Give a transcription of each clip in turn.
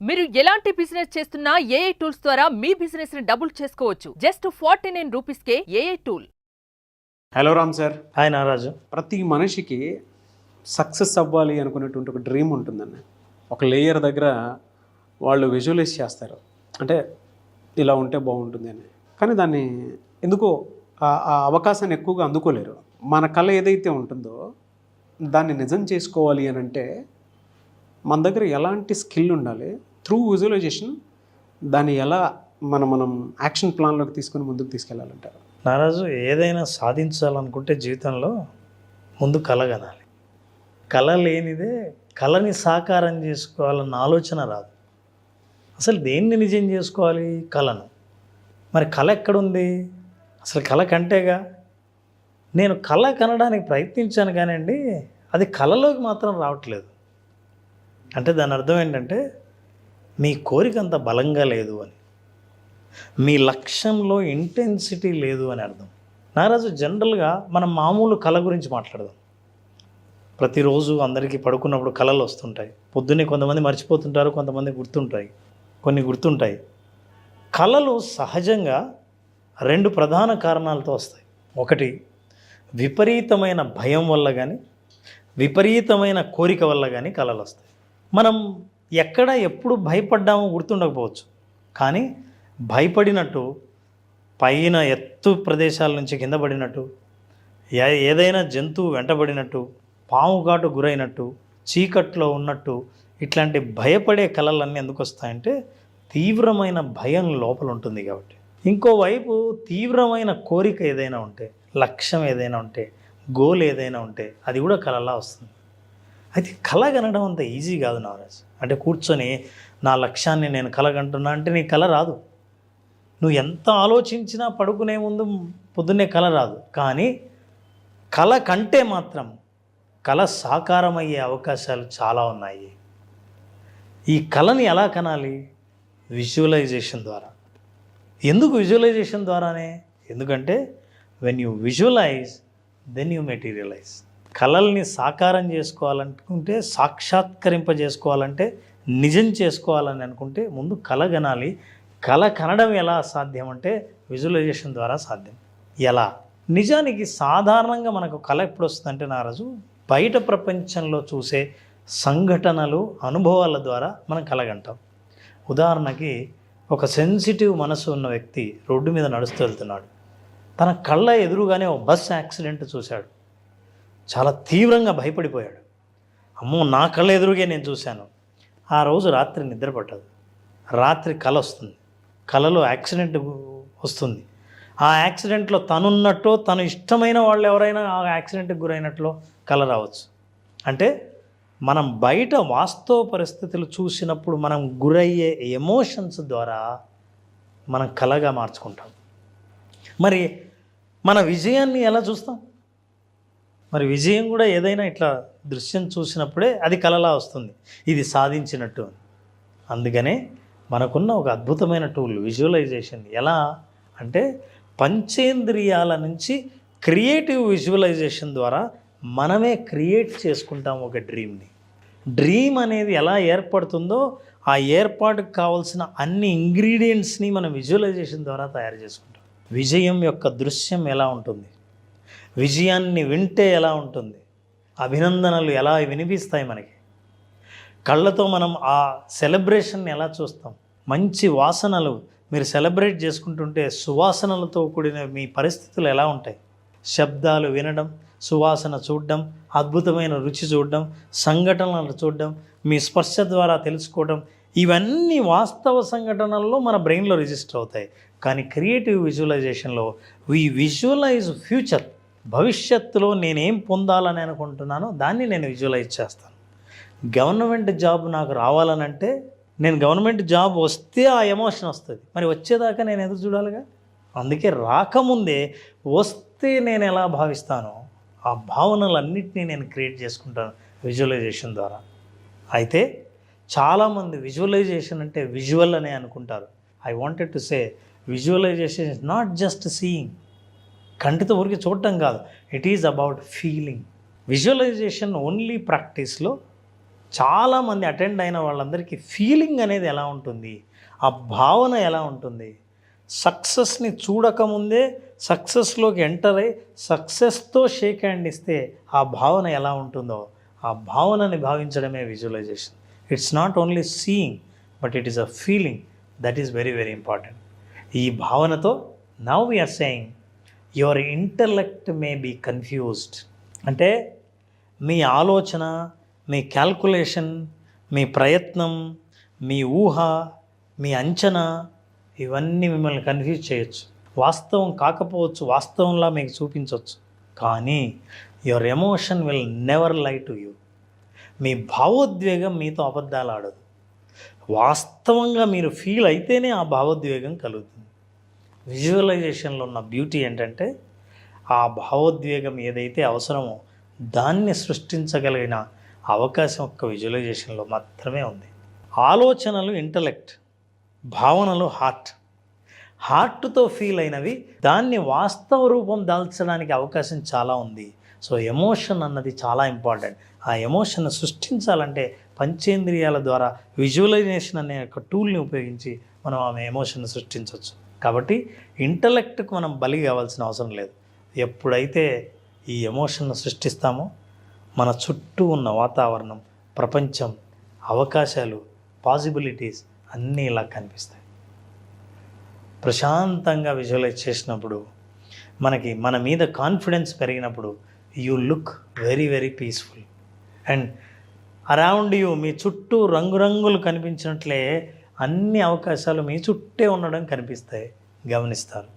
మీరు ఎలాంటి బిజినెస్ చేస్తున్నా ఏఐ టూల్స్ ద్వారా మీ బిజినెస్ ని డబుల్ చేసుకోవచ్చు. జస్ట్ 49 రూపీస్కే AI tool. Hello Ram sir. Hi Nagaraju. ప్రతి మనిషికి సక్సెస్ అవ్వాలి అనుకునేటువంటి ఒక డ్రీమ్ ఉంటుందండి. ఒక లేయర్ దగ్గర వాళ్ళు విజువలైజ్ చేస్తారు, అంటే ఇలా ఉంటే బాగుంటుంది అని. కానీ దాన్ని ఎందుకో ఆ అవకాశాన్ని ఎక్కువగా అందుకోలేరు. మన కళ ఏదైతే ఉంటుందో దాన్ని నిజం చేసుకోవాలి అని అంటే మన దగ్గర ఎలాంటి స్కిల్ ఉండాలి, త్రూ విజువలైజేషన్ దాన్ని ఎలా మనం యాక్షన్ ప్లాన్లోకి తీసుకొని ముందుకు తీసుకెళ్ళాలంటారు? నారాజు, ఏదైనా సాధించాలనుకుంటే జీవితంలో ముందు కళ కనాలి. కళ లేనిదే కళని సాకారం చేసుకోవాలన్న ఆలోచన రాదు. అసలు దేన్ని నిజం చేసుకోవాలి? కళను. మరి కళ ఎక్కడుంది? అసలు కళ కంటేగా. నేను కళ కనడానికి ప్రయత్నించాను కానివ్వండి, అది కళలోకి మాత్రం రావట్లేదు. అంటే దాని అర్థం ఏంటంటే మీ కోరిక అంత బలంగా లేదు అని, మీ లక్ష్యంలో ఇంటెన్సిటీ లేదు అని అర్థం. నారాజు, జనరల్గా మనం మామూలు కళ గురించి మాట్లాడదాం. ప్రతిరోజు అందరికీ పడుకున్నప్పుడు కళలు వస్తుంటాయి. పొద్దున్నే కొంతమంది మర్చిపోతుంటారు, కొంతమంది గుర్తుంటాయి, కొన్ని గుర్తుంటాయి. కళలు సహజంగా రెండు ప్రధాన కారణాలతో వస్తాయి. ఒకటి, విపరీతమైన భయం వల్ల కానీ విపరీతమైన కోరిక వల్ల కానీ కళలు వస్తాయి. మనం ఎక్కడ ఎప్పుడు భయపడ్డామో గుర్తుండకపోవచ్చు, కానీ భయపడినట్టు, పైన ఎత్తు ప్రదేశాల నుంచి కింద పడినట్టు, ఏదైనా జంతువు వెంటబడినట్టు, పాము కాటు గురైనట్టు, చీకట్లో ఉన్నట్టు, ఇట్లాంటి భయపడే కళలన్నీ ఎందుకు వస్తాయంటే తీవ్రమైన భయం లోపల ఉంటుంది కాబట్టి. ఇంకోవైపు తీవ్రమైన కోరిక ఏదైనా ఉంటే, లక్ష్యం ఏదైనా ఉంటే, గోల్ ఏదైనా ఉంటే అది కూడా కళలా వస్తుంది. అయితే కళ కనడం అంత ఈజీ కాదు నారాజ్. అంటే కూర్చొని నా లక్ష్యాన్ని నేను కలగంటున్నా అంటే నీ కళ రాదు. నువ్వు ఎంత ఆలోచించినా పడుకునే ముందు పొద్దున్నే కళ రాదు. కానీ కళ కంటే మాత్రం కళ సాకారమయ్యే అవకాశాలు చాలా ఉన్నాయి. ఈ కళని ఎలా కనాలి? విజువలైజేషన్ ద్వారా. ఎందుకు విజువలైజేషన్ ద్వారానే? ఎందుకంటే when you visualize then you materialize. కళల్ని సాకారం చేసుకోవాలనుకుంటే, సాక్షాత్కరింపజేసుకోవాలంటే, నిజం చేసుకోవాలని అనుకుంటే ముందు కళ కనాలి. కళ కనడం ఎలా సాధ్యం అంటే విజువలైజేషన్ ద్వారా సాధ్యం. ఎలా? నిజానికి సాధారణంగా మనకు కళ ఎప్పుడు వస్తుందంటే నారాజు, బయట ప్రపంచంలో చూసే సంఘటనలు, అనుభవాల ద్వారా మనం కలగంటాం. ఉదాహరణకి, ఒక సెన్సిటివ్ మనసు ఉన్న వ్యక్తి రోడ్డు మీద నడుస్తూ వెళ్తున్నాడు. తన కళ్ళ ఎదురుగానే ఒక బస్ యాక్సిడెంట్ చూశాడు. చాలా తీవ్రంగా భయపడిపోయాడు. అమ్మో, నా కళ్ళ ఎదురుగే నేను చూశాను. ఆ రోజు రాత్రి నిద్ర పట్టదు. రాత్రి కళ వస్తుంది. కళలో యాక్సిడెంట్ వస్తుంది. ఆ యాక్సిడెంట్లో తనున్నట్టో, తను ఇష్టమైన వాళ్ళు ఎవరైనా ఆ యాక్సిడెంట్కి గురైనట్లో కళ రావచ్చు. అంటే మనం బయట వాస్తవ పరిస్థితులు చూసినప్పుడు మనం గురయ్యే ఎమోషన్స్ ద్వారా మనం కళగా మార్చుకుంటాం. మరి మన విజయాన్ని ఎలా చూస్తాం? మరి విజయం కూడా ఏదైనా ఇట్లా దృశ్యం చూసినప్పుడే అది కళలా వస్తుంది, ఇది సాధించినట్టు అని. అందుకనే మనకున్న ఒక అద్భుతమైన టూల్ విజువలైజేషన్. ఎలా అంటే పంచేంద్రియాల నుంచి క్రియేటివ్ విజువలైజేషన్ ద్వారా మనమే క్రియేట్ చేసుకుంటాం ఒక డ్రీమ్ని. డ్రీమ్ అనేది ఎలా ఏర్పడుతుందో ఆ ఏర్పాటుకు కావాల్సిన అన్ని ఇంగ్రీడియంట్స్ని మనం విజువలైజేషన్ ద్వారా తయారు చేసుకుంటాం. విజయం యొక్క దృశ్యం ఎలా ఉంటుంది, విజయాన్ని వింటే ఎలా ఉంటుంది, అభినందనలు ఎలా వినిపిస్తాయి మనకి, కళ్ళతో మనం ఆ సెలబ్రేషన్ని ఎలా చూస్తాం, మంచి వాసనలు మీరు సెలబ్రేట్ చేసుకుంటుంటే సువాసనలతో కూడిన మీ పరిస్థితులు ఎలా ఉంటాయి, శబ్దాలు వినడం, సువాసన చూడడం, అద్భుతమైన రుచి చూడడం, సంఘటనలు చూడడం, మీ స్పర్శ ద్వారా తెలుసుకోవడం, ఇవన్నీ వాస్తవ సంఘటనల్లో మన బ్రెయిన్లో రిజిస్టర్ అవుతాయి. కానీ క్రియేటివ్ విజువలైజేషన్లో వీ విజువలైజ్ ఫ్యూచర్. భవిష్యత్తులో నేనేం పొందాలని అనుకుంటున్నానో దాన్ని నేను విజువలైజ్ చేస్తాను. గవర్నమెంట్ జాబ్ నాకు రావాలనంటే నేను గవర్నమెంట్ జాబ్ వస్తే ఆ ఎమోషన్ వస్తుంది. మరి వచ్చేదాకా నేను ఎదురు చూడాలిగా. అందుకే రాకముందే వస్తే నేను ఎలా భావిస్తానో ఆ భావనలన్నింటినీ నేను క్రియేట్ చేసుకుంటాను విజువలైజేషన్ ద్వారా. అయితే చాలామంది విజువలైజేషన్ అంటే విజువల్ అనే అనుకుంటారు. I wanted to say visualization is not just seeing. కంటితో ఊరికి చూడటం కాదు, it is about feeling. Visualization only ప్రాక్టీస్లో చాలామంది అటెండ్ అయిన వాళ్ళందరికీ ఫీలింగ్ అనేది ఎలా ఉంటుంది, ఆ భావన ఎలా ఉంటుంది, సక్సెస్ని చూడకముందే సక్సెస్లోకి ఎంటర్ అయ్యి సక్సెస్తో షేక్ హ్యాండ్ ఇస్తే ఆ భావన ఎలా ఉంటుందో ఆ భావనని భావించడమే visualization. It's not only seeing but it is a feeling. That is very very important. ఈ భావనతో now we're saying your intellect may be confused. అంటే మీ ఆలోచన, మీ క్యాల్కులేషన్, మీ ప్రయత్నం, మీ ఊహ, మీ అంచనా ఇవన్నీ మిమ్మల్ని కన్ఫ్యూజ్ చేయొచ్చు. వాస్తవం కాకపోవచ్చు, వాస్తవంలా మీకు చూపించవచ్చు. కానీ your emotion will never lie to you. మీ భావోద్వేగం మీతో అబద్ధాలు ఆడదు. వాస్తవంగా మీరు ఫీల్ అయితేనే ఆ భావోద్వేగం కలుగుతుంది. విజువలైజేషన్లో ఉన్న బ్యూటీ ఏంటంటే ఆ భావోద్వేగం ఏదైతే అవసరమో దాన్ని సృష్టించగలిగిన అవకాశం ఒక్క విజువలైజేషన్లో మాత్రమే ఉంది. ఆలోచనలు ఇంటలెక్ట్, భావనలు హార్ట్తో ఫీల్ అయినవి దాన్ని వాస్తవ రూపం దాల్చడానికి అవకాశం చాలా ఉంది. సో ఎమోషన్ అన్నది చాలా ఇంపార్టెంట్. ఆ ఎమోషన్ సృష్టించాలంటే పంచేంద్రియాల ద్వారా విజువలైజేషన్ అనే ఒక టూల్ని ఉపయోగించి మనం ఆమె ఎమోషన్ సృష్టించవచ్చు. కాబట్టి ఇంటలెక్ట్కి మనం బలి కావాల్సిన అవసరం లేదు. ఎప్పుడైతే ఈ ఎమోషన్ను సృష్టిస్తామో మన చుట్టూ ఉన్న వాతావరణం, ప్రపంచం, అవకాశాలు, పాసిబిలిటీస్ అన్నీ ఇలా కనిపిస్తాయి. ప్రశాంతంగా విజువలైజ్ చేసినప్పుడు మన మీద కాన్ఫిడెన్స్ పెరిగినప్పుడు you look very very peaceful. And around you మీ చుట్టూ రంగురంగులు కనిపించినట్లే అన్ని అవకాశాలు మీ చుట్టే ఉండడం కనిపిస్తాయి, గమనిస్తారు.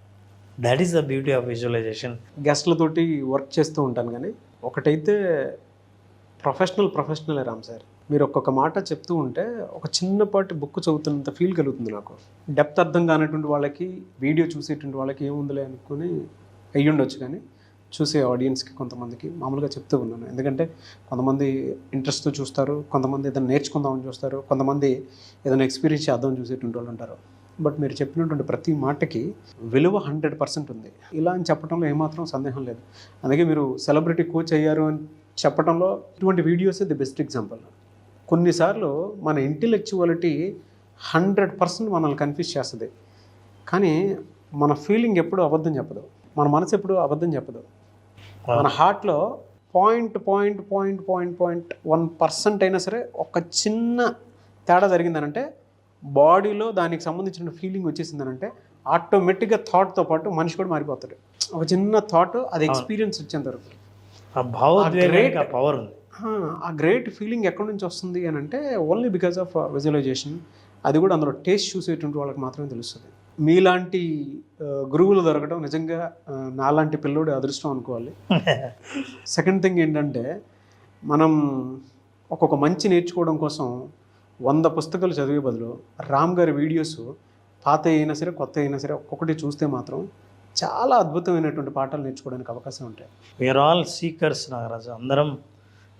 That is the beauty of visualization. గెస్ట్లతోటి వర్క్ చేస్తూ ఉంటాను, కానీ ఒకటైతే ప్రొఫెషనలే రామ్ సార్. మీరు ఒక్కొక్క మాట చెప్తూ ఉంటే ఒక చిన్నపాటి బుక్ చదువుతున్నంత ఫీల్ కలుగుతుంది నాకు. డెప్త్ అర్థం కానటువంటి వాళ్ళకి, వీడియో చూసేటువంటి వాళ్ళకి ఏముందిలే అనుకుని అయ్యుండొచ్చు, కానీ చూసే ఆడియన్స్కి కొంతమందికి మామూలుగా చెప్తూ ఉన్నాను. ఎందుకంటే కొంతమంది ఇంట్రెస్ట్తో చూస్తారు, కొంతమంది ఏదైనా నేర్చుకుందామని చూస్తారు, కొంతమంది ఏదైనా ఎక్స్పీరియన్స్ చేద్దామని చూసేటువంటి వాళ్ళు ఉంటారు. బట్ మీరు చెప్పినటువంటి ప్రతి మాటకి విలువ 100% ఉంది. ఇలా అని చెప్పడంలో ఏమాత్రం సందేహం లేదు. అందుకే మీరు సెలబ్రిటీ కోచ్ అయ్యారు అని చెప్పడంలో ఇటువంటి వీడియోసే ది బెస్ట్ ఎగ్జాంపుల్. కొన్నిసార్లు మన ఇంటెలెక్చువాలిటీ 100% మనల్ని కన్ఫ్యూజ్ చేస్తుంది, కానీ మన ఫీలింగ్ ఎప్పుడు అబద్ధం చెప్పదు, మన మనసు ఎప్పుడు అబద్ధం చెప్పదు. మన హార్ట్లో 0.1% అయినా సరే ఒక చిన్న తేడా జరిగిందనంటే, బాడీలో దానికి సంబంధించిన ఫీలింగ్ వచ్చేసిందనంటే ఆటోమేటిక్గా థాట్తో పాటు మనిషి కూడా మారిపోతాడు. ఒక చిన్న థాట్ అది ఎక్స్పీరియన్స్ వచ్చేంత వరకు ఆ భావోద్వేగం పవర్ ఉంది. ఆ గ్రేట్ ఫీలింగ్ ఎక్కడి నుంచి వస్తుంది అని అంటే ఓన్లీ బికాస్ ఆఫ్ విజువలైజేషన్. అది కూడా అందులో టేస్ట్ చూసేటువంటి వాళ్ళకి మాత్రమే తెలుస్తుంది. మీలాంటి గురువులు దొరకడం నిజంగా నాలాంటి పిల్లోడి అదృష్టం అనుకోవాలి. సెకండ్ థింగ్ ఏంటంటే, మనం ఒక్కొక్క మంచి నేర్చుకోవడం కోసం 100 పుస్తకాలు చదివే బదులు రామ్ గారి వీడియోస్ పాత అయినా సరే కొత్త అయినా సరే ఒక్కొక్కటి చూస్తే మాత్రం చాలా అద్భుతమైనటువంటి పాఠాలు నేర్చుకోవడానికి అవకాశం ఉంటాయి. We are all seekers Nagaraju. అందరం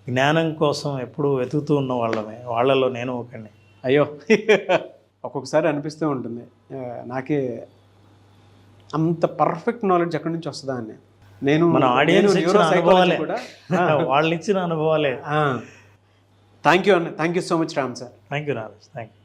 జ్ఞానం కోసం ఎప్పుడూ వెతుకుతూ ఉన్న వాళ్ళమే. వాళ్ళలో నేను ఒకడిని. అయ్యో, ఒక్కొక్కసారి అనిపిస్తూ ఉంటుంది నాకే అంత పర్ఫెక్ట్ నాలెడ్జ్ ఎక్కడి నుంచి వస్తుందా అని. నేను మన ఆడియన్స్ కూడా వాళ్ళు ఇచ్చిన అనుభవాలే. Thank you so much Ram sir. Thank you Nagaraj. Thank you.